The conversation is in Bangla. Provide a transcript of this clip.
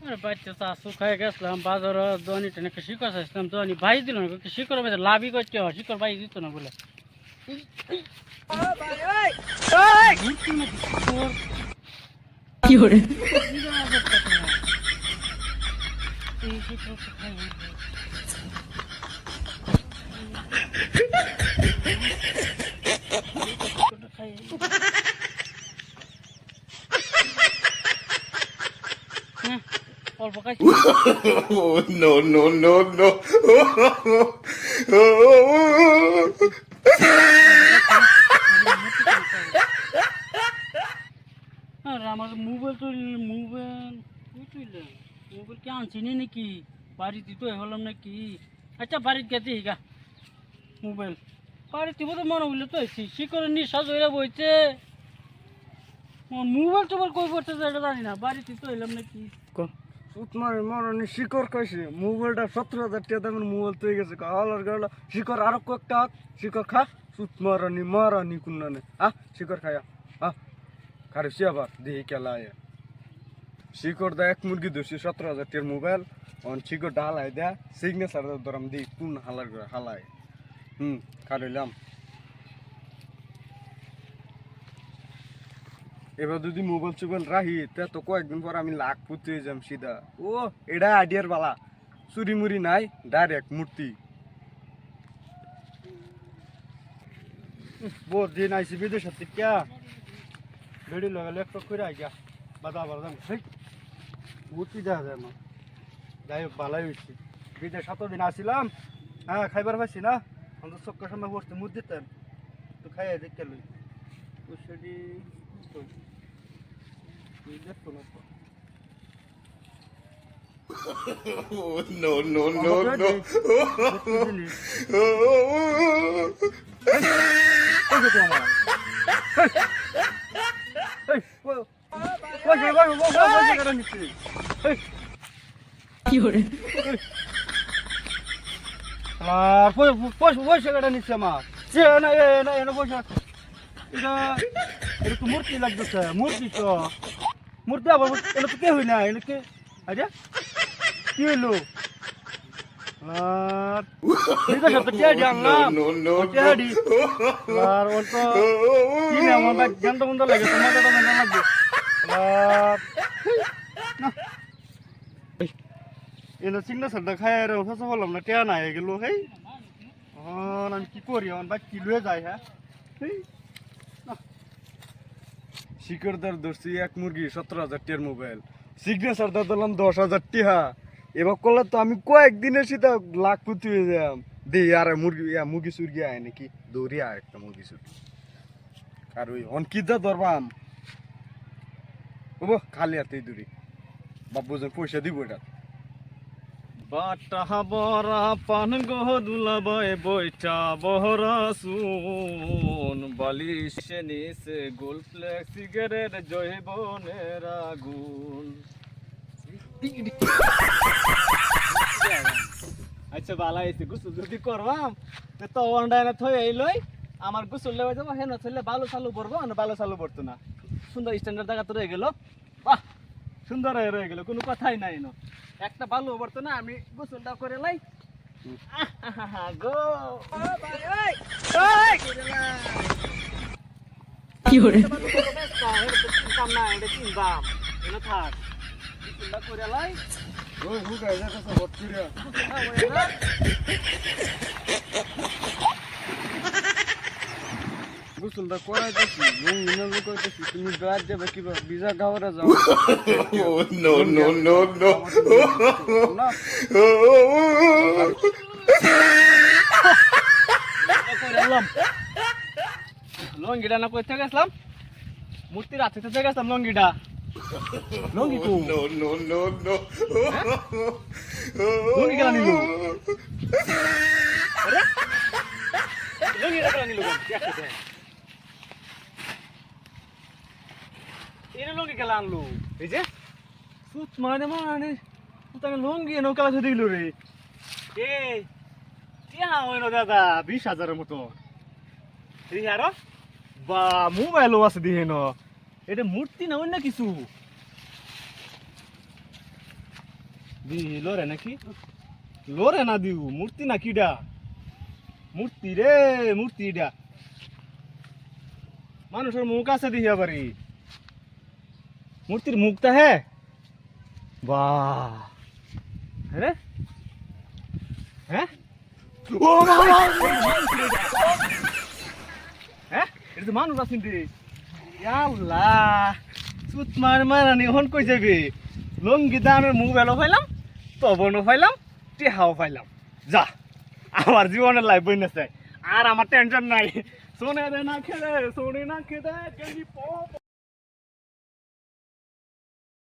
আরে বাচ্চা চাষু খাই গেছিলাম বাজার দোয়ানি টেনে একটা শিকড় চাইছিলাম দোয়ানি ভাই দিল না শিকড় বেঁধে লাভই করতে হয় শিকড় ভাই দিত না বলে কি করে অল্প খাই Oh, no, no, no, no. আর আমার মোবাইল তো মোবাইল তুইলাম মোবাইল কি আনছিনি নাকি বাড়িতে তো হলাম নাকি আচ্ছা বাড়িতে গেছি গা মোবাইল বাড়িতে তো মনে হইলে তো শিকড়ের নিঃশ্বাস হইলে বইছে মোবাইল টোবাইল কই পড়তেছে এটা জানি না বাড়িতে তো হইলাম নাকি সুতমার মরণে শিকড় খাইছে মোবাইলটা 17,000 টাকা দামের মোবাইল তৈরি গেছে হালার গাড়া শিকড় আরো কয়েকটা শিকড় খা সুতমারানি মারানি কুন্নানে শিকড় খায়া খারে সে আবার দেখি খেলা শিকড় দা এক মুরগি ধরছি 17,000 টাকার মোবাইল অন শিকড় হালাই দেয়া সিগনেচার ধরাম দিই কোন হালার করে হালায় খাইলাম এবার যদি মোবাইল চোবাইল রাহি তা তো কয়েকদিন পর আমি লাখ পুঁতে যাম সিধা ও এটা আইডিয়ার বালা চুরি মুড়ি নাই ডাইরেক্ট মূর্তি বহুত দিন আইসি বিদেশ কে বেড়ি লাগালে একটা করে আইগা বাদা বাদাম মূর্তি দেওয়া যায় না যাই হোক ভালোই হয়েছি বিদেশ 7 দিন আসিলাম খাইবার পাইছি না আমাদের চক্কর সামনে বসতে মুদ দিতেন তো খাইয়া দেখতে লই সেটি Oh, no, no, no, no. কি করে পয়সা কাটা নিচ্ছে আমার পয়সা এটা তো মূর্তি লাগতেছে মূর্তি তো মূর্তি আবার এটা তো কে হই না এটা কে আচ্ছা কি হইলো আর ঠিক আছে তো কে জানলাম No, no, কে হাডি আর ওর তো কি না আমার বাদ জানতে মন্দ লাগে তোমার তো না লাগবে আর না এলো সিগনেচারটা খায় আর ফসা হলাম না টেয়া নাই গেল হেই আমি কি করি আমার বাদ কি লয়ে যায় হ্যাঁ শিকড়দার ধরছি এক মুরগি 17,000 টাকার মোবাইল সিগনেচার দা দিলাম 10,000 টাকা এবার করলে তো আমি কয়েকদিনের সেটা লাখ পুঁতি হয়ে যাম দিই আর মুরগি সুরগি আয় নাকি দৌড়ি আয় একটা মুরগি সুরগি আর ওই অনকিদা ধরবাম ও খালি হাতেই দৌড়ি বাবুজন পয়সা দিব এটা বাটা বরা পান গহ দুলাবাই বইটা বহরা শুন বালিশ নিচে গোল ফ্লেক্স সিগারেট জৈবনের আগুন আচ্ছা ভালো হয়েছে গোসল যদি করবাম তো অনলাইনে থই এইলই আমার গোসল লেগে যাবো হেন ছেলে বালু চালু পড়বো না বালু চালু পড়তো না সুন্দর স্ট্যান্ডার্ড জায়গা তো রয়ে গেল বাহ সুন্দর রয়ে গেল কোনো কথাই নাই না একটা বালু পড়তো না আমি গোসলটা করে লাই গো কি করে করে লাই ওই হুকাই যাচ্ছে ভর্তিরা গোসলটা করাইতেছি লুঙ্গি কইতেছি তুমি ব্যাগ দেবে কি ভিজা গাওয়ারে যাও Oh, no, no, no, no. লঙ্গিটা না করতে গেছিলাম মূর্তির হাতে থেকে গেছিলাম লঙ্গিটা লঙ্গি কো No, no, no, no. লঙ্গি কেন নিল আরে লঙ্গিটা কেন নিল এর লঙ্গি কেন আনলো এই যে সুত মানে তাকে লঙ্গি এনে কালা ধরে দিল রে এই টিয়া হইলো দাদা 20,000 মতো এই আর বা মোবাইলও আছে দিহেন এটা মূর্তি না অন্য কিছু দি লরে নাকি লরে না দিউ মূর্তি না কিডা মূর্তি রে মূর্তি এটা মানুষের মুখ আছে দেখিয়া পারি মূর্তির মুখটা হে বাহ হ্যাঁ হ্যাঁ ও বাবা হ্যাঁ এটা তো মানুষ আছেন রে আল্লাহ সুত মারানি হন কই যাবে লঙ্গি দামের মোবাইলও পাইলাম তবনও পাইলাম টেহাও পাইলাম যা আমার জীবনের লাইফ বইনেছে আর আমার টেনশন নাই সোনে না খেলে সোনে না খেলে